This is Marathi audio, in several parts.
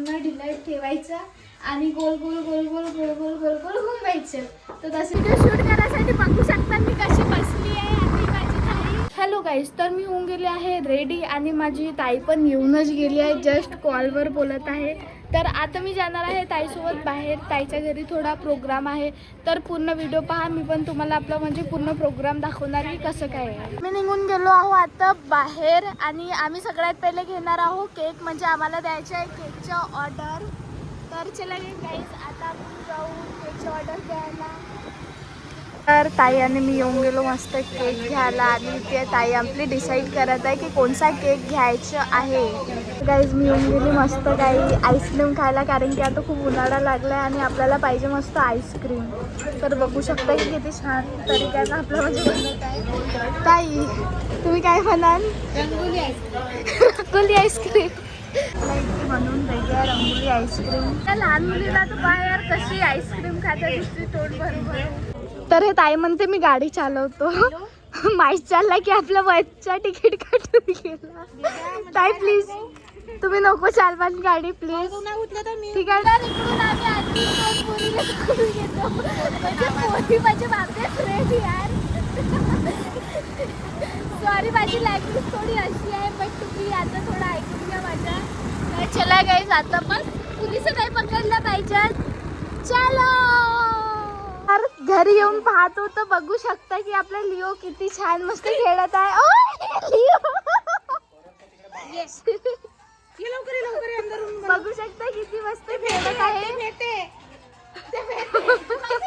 पूर्ण ढिला ठेवायचा आणि गोल गोल गोल गोल गोल गोल गोल गोल घुमवायचं. तर तसे व्हिडिओ शूट करायसाठी बघू शकता मी कशी बसली आहे आणि माझी ताई. हॅलो गाईज, तर मी होऊन गेली आहे रेडी आणि माझी ताई पण येऊनच गेली आहे, जस्ट कॉलवर बोलत आहे. तर आता मी जाणार आहे ताईसोबत बाहेर. ताईच्या घरी थोडा प्रोग्राम आहे, तर पूर्ण व्हिडिओ पहा. मी पण तुम्हाला आपलं म्हणजे पूर्ण प्रोग्राम दाखवणार की कसं काय आहे. मी निघून गेलो आहो आता बाहेर आणि आम्ही सगळ्यात पहिले घेणार आहोत केक, म्हणजे आम्हाला द्यायचं आहे केकचं ऑर्डर. तर चला गाईज, आता आपण जाऊ केकची ऑर्डर द्यायला. तर ताई आणि मी येऊन गेलो मस्त केक घ्यायला आणि ते ताई आपली डिसाईड करत आहे की कोणता केक घ्यायचं आहे. गाईज मी येऊन गेली मस्त काही आईस्क्रीम खायला, कारण की आता खूप उन्हाळा लागला आहे आणि आपल्याला पाहिजे मस्त आईस्क्रीम. तर बघू शकता की किती छान तरीक्यानं आपलं म्हणजे बनवत आहे. ताई तुम्ही काय म्हणाल? रंगोली आईस्क्रीम. रंगोली आईस्क्रीम म्हणून पाहिजे रंगोली आईस्क्रीम. त्या लहान मुलीला तर बाहेर कशी आईस्क्रीम खाते दिसते तोंड भरून. तर हे ताई म्हणते मी गाडी चालवतो. माहीत चालला की आपल्या वरचा तिकीट काढून गेला. ताई प्लीज तुम्ही नको चालवाल गाडी प्लीज. ठीक आहे. तर इकडून आम्ही आधी माझे बापरे फ्रेंड यार. सॉरी माझी लँग्वेज थोडी अशी आहे, बट तुम्ही आता थोडं ऐकून घ्या माझ्या. चला गाईज, आता पण पोलिस नाही पकडला पाहिजे. चलो. तर घरी येऊन पाहतो तर बघू शकता की आपला लिओ किती छान मस्त खेळत आहे. बघू शकता किती मस्त खेळत आहे.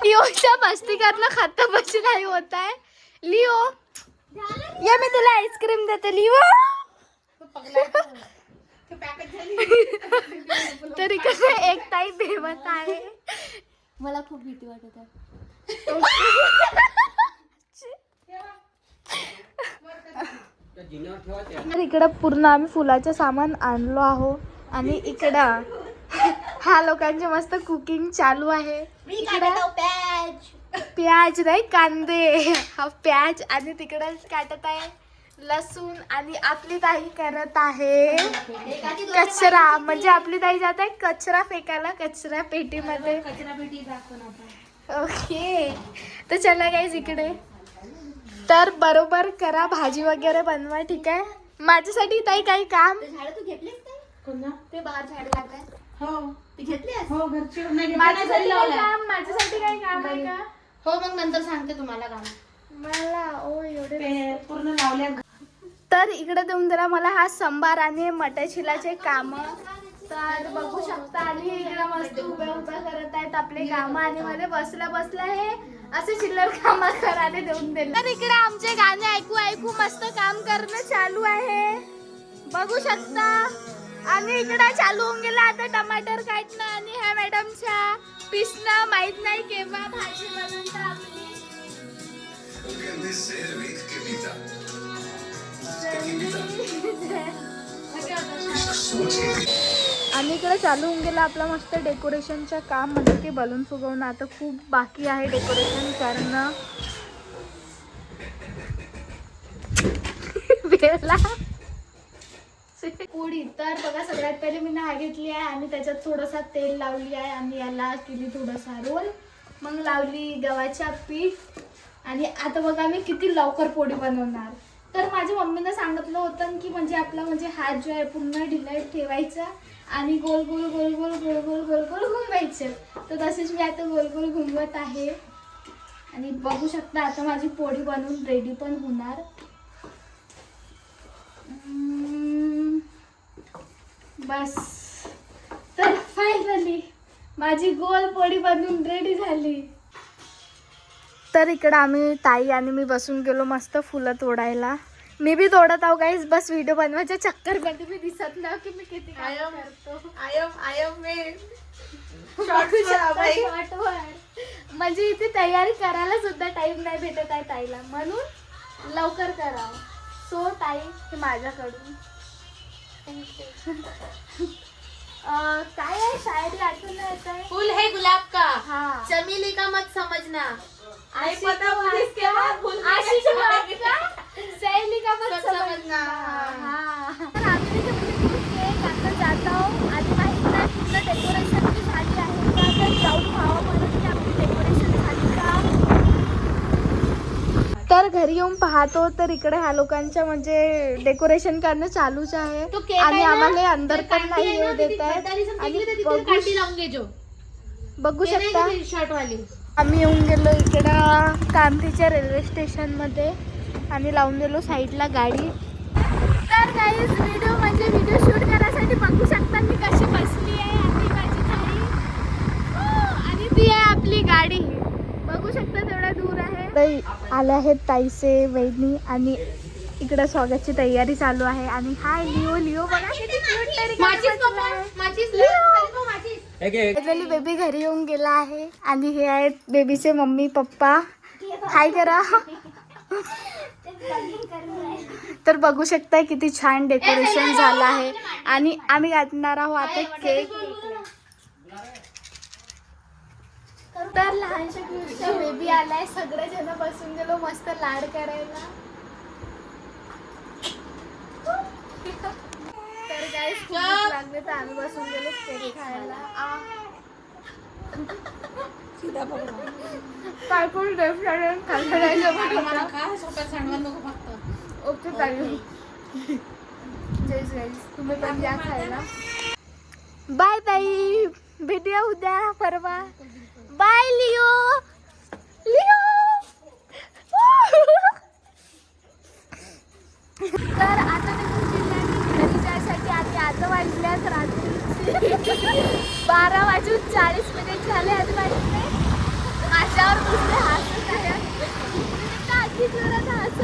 लिओच्या मस्ती करणं खाता बशी नाही होत आहे. लिओ या मी तुला आईस्क्रीम देते. लिओ तरी कसं एक ताई भेवत आहे. मला खूप भीती वाटत आहे. तर इकडं पूर्ण आम्ही फुलाचं सामान आणलो आहो आणि इकडं ह्या लोकांचे मस्त कुकिंग चालू आहे. प्याज नाही कांदे, हा प्याज आणि तिकडं काटत आहे लसूण. आणि आपली ताई करत आहे कचरा, म्हणजे आपली ताई जात आहे कचरा फेकायला कचरा पेटीमध्ये. ओके, तर चला गाईज इकडे. तर बरोबर करा, भाजी वगैरे बनवा. ठीक आहे. माझ्यासाठी ताई काही काम तू घेतलीस ते बाहेर झाड लागलाय. हो ती घेतलीस. हो घरची माझ्यासाठी काही काम आहे का? हो मग नंतर सांगते तुम्हाला काम. मला ओ एवढे पूर्ण लावल्या. तर इकडे देऊन दिला मला हा संभार आणि मटर छिलाचे काम. तर बघू शकता आणि इकडे मस्त उभ्या करत आहेत आपले काम आणि मला बसल्या बसल्या हे असे चिल्लर काम करायला देऊन दिले. तर इकडे आमचे गाणे ऐकू ऐकू मस्त काम करणं चालू आहे, बघू शकता. आणि इकडे चालू होऊन गेला आता टमाटर काटणं आणि ह्या मॅडमच्या पिसणं. माहित नाही केव्हा भाजी बनवता आपली. आणि इकडे चालू होऊन गेला आपला मस्त डेकोरेशनचं काम, म्हणजे की बलून फुगवणं. आता खूप बाकी आहे डेकोरेशन करणं. पोळी तर बघा, सगळ्यात पहिले मी हा घेतली आहे आणि त्याच्यात थोडासा तेल लावली आहे आणि याला केली थोडासा रोल. मग लावली गव्हाच्या पीठ आणि आता बघा मी किती लवकर पोळी बनवणार. तर माझ्या मम्मीनं सांगितलं होतं की म्हणजे आपला म्हणजे हात जो आहे पूर्ण ढिला ठेवायचा आणि गोल गोल गोल गोल गोल गोल गोल गोल घुमवायचं. तर तसेच मी आता गोल गोल घुमवत आहे आणि बघू शकता आता माझी पोळी बनवून रेडी पण होणार. बस, तर फायनली माझी गोल पोळी बनवून रेडी झाली. तर इकडं आम्ही ताई आणि मी बसून गेलो मस्त फुलं तोडायला. मी बी तोडत आहो गाईज, बस व्हिडिओ बनवायच्या चक्कर मध्ये मी दिसत नाही की मी किती करतो. म्हणजे इथे तयारी करायला सुद्धा टाइम नाही भेटत आहे ताईला, म्हणून लवकर करा. सो ताई हे माझ्याकडून काय आहे शायरी आठवण येत आहे. फूल है गुलाब का, हाँ चमेली का मत समझना, सहेली का मत समझना. हाँ, तर आम्ही केक आता जात आहोत आणि माहित नाही तर घरी येऊन पाहतो तर इकडे ह्या लोकांच्या म्हणजे डेकोरेशन करणं चालूच आहे तो केक आणि आहे ना, आम्हाला हे अंदर ते पण काठी नाही आहे येऊ ना, देत ती आहे बटारीचं आणि केक तिथे काठी लावून घ्यायचो. बघू ते नाही शकता का ती शर्ट वाली. आम्ही येऊन गेलो इकडं कामठीच्या रेल्वे स्टेशनमध्ये आणि लावून दिलो साईडला गाडी. तर गाईज व्हिडिओ शूट करायसाठी बघू शकता मी कशी बसली आहे आणि माझी ताई आणि ती आहे आपली गाडी. बघू शकता तेवढ्या दूर आहे. ताई आले आहेत ताईचे वहिनी आणि इकडं स्वागतची तयारी चालू आहे आणि हाय लिओ बघा किती क्यूट तरी माझीच पप्पा, माझीच लिओ, माझीच. वेली बेबी घरी येऊन गेला आहे आणि हे आहेत बेबीचे मम्मी पप्पा. हाय करा. तर बघू शकता किती छान डेकोरेशन झालं आहे आणि आम्ही काढणार आहोत आता केक. तर लहानशा क्यूटचा बेबी आलाय. सगळे जण बसून गेलो मस्त लाड करायला. तर काय खूप भूक लागले तर आम्ही बसून गेलो केक खायला. काय कोण रेस्टॉरंट खायला खा, स्वतः सांडवा नको फक्त. ओके चालेल. तुम्ही पण या खायला. बाय ताई, भेटूया उद्या परवा. Bye Leo. तर आता घरी जायसाठी आम्ही आता वाजल्यात रात्री 12:40 झाले आणि वाजले. माझ्यावर दुसरे हसत आहे. आधी जोरात हसत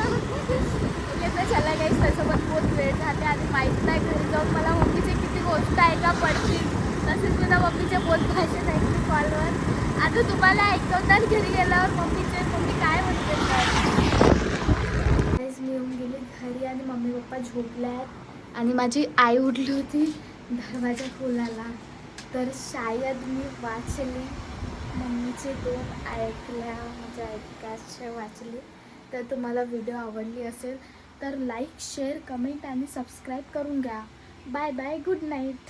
चला काही त्यासोबत बहुत वेळ झाले आणि माहीत नाही घरी जाऊन मला मम्मीचे किती गोष्ट ऐका पडतील. तसेच मला मम्मीचे बहुत भाषण ऐकली कॉलवर. आता तुम्हाला ऐकवतात घरी गेल्यावर मम्मी काय म्हणते. मी येऊन गेले घरी आणि मम्मी पप्पा झोपले आहेत आणि माझी आई उठली होती दरवाजा खोलायला. तर शायद मी वाचली मम्मीचे 2 ऐकल्या म्हणजे ऐकायचे वाचले. तर तुम्हाला व्हिडिओ आवडली असेल तर लाईक शेअर कमेंट आणि सबस्क्राईब करून घ्या. Bye bye good night.